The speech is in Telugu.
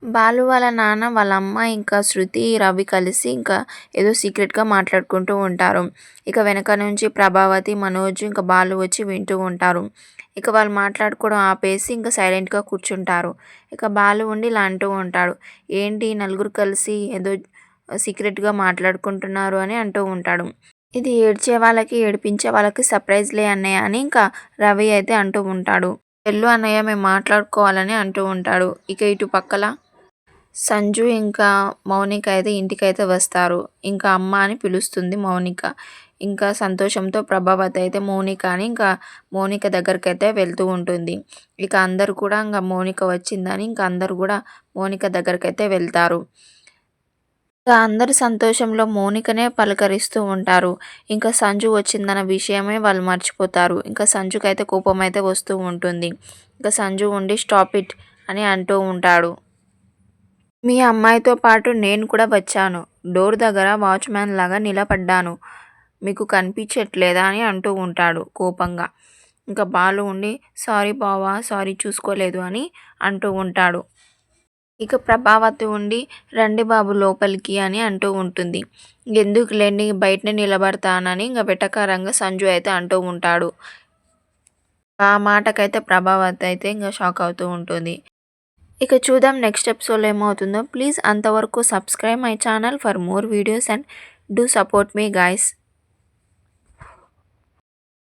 బాలు వాళ్ళ నాన్న, వాళ్ళ అమ్మ, ఇంకా శృతి, రవి కలిసి ఇంకా ఏదో సీక్రెట్‌గా మాట్లాడుకుంటూ ఉంటారు. ఇక వెనక నుంచి ప్రభావతి, మనోజ్ ఇంకా బాలు వచ్చి వింటూ ఉంటారు. ఇక వాళ్ళు మాట్లాడుకోవడం ఆపేసి ఇంకా సైలెంట్‌గా కూర్చుంటారు. ఇక బాలు ఉండి ఇలా అంటూ ఉంటాడు. "ఏంటి నలుగురు కలిసి ఏదో సీక్రెట్‌గా మాట్లాడుకుంటున్నారు" అని అంటూ ఉంటాడు. "ఇది ఏడ్చే వాళ్ళకి, ఏడిపించే వాళ్ళకి సర్ప్రైజ్‌లే అన్నయ్య" అని ఇంకా రవి అయితే అంటూ ఉంటాడు. "వెళ్ళు అన్నయ్య మేము మాట్లాడుకోవాలని" అంటూ ఉంటాడు. ఇక ఇటు పక్కల సంజు ఇంకా మౌనిక అయితే ఇంటికైతే వస్తారు. ఇంకా అమ్మ అని పిలుస్తుంది మౌనిక. ఇంకా సంతోషంతో ప్రభావతి అయితే మౌనిక అని ఇంకా మౌనిక దగ్గరికైతే వెళ్తూ ఉంటుంది. ఇక అందరూ కూడా ఇంగ మౌనిక వచ్చిందని ఇంక అందరూ గూడా మౌనిక దగ్గరికైతే వెళ్తారు. ఇక అందరూ సంతోషంలో మౌనికనే పలకరిస్తూ ఉంటారు. ఇంకా సంజు వచ్చిందన్న విషయమే వాళ్ళు మర్చిపోతారు. ఇంకా సంజుకైతే కోపమైతే వస్తూ ఉంటుంది. ఇక సంజు ఉండి "స్టాప్ ఇట్" అని అంటూ ఉంటాడు. "మీ అమ్మాయితో పాటు నేను కూడా వచ్చాను. డోర్ దగ్గర వాచ్‌మ్యాన్‌లాగా నిలబడ్డాను. మీకు కనిపించట్లేదా" అని అంటూ ఉంటాడు కోపంగా. ఇంకా బాలు ఉండి "సారీ బావ, సారీ చూసుకోలేదు" అని అంటూ ఉంటాడు. ఇక ప్రభావతి ఉండి "రండి బాబు లోపలికి" అని అంటూ ఉంటుంది. "ఎందుకులెండి బయటనే నిలబడతానని" ఇంగ వెటకారంగా సంజు అయితే అంటూ ఉంటాడు. ఆ మాటకైతే ప్రభావతి అయితే ఇంగ షాక్ అవుతూ ఉంటుంది. ఇక చూద్దాం నెక్స్ట్ ఎపిసోడ్‌లో ఏమవుతుందో. ప్లీజ్ అంతవరకు subscribe my channel for more videos and do support me guys.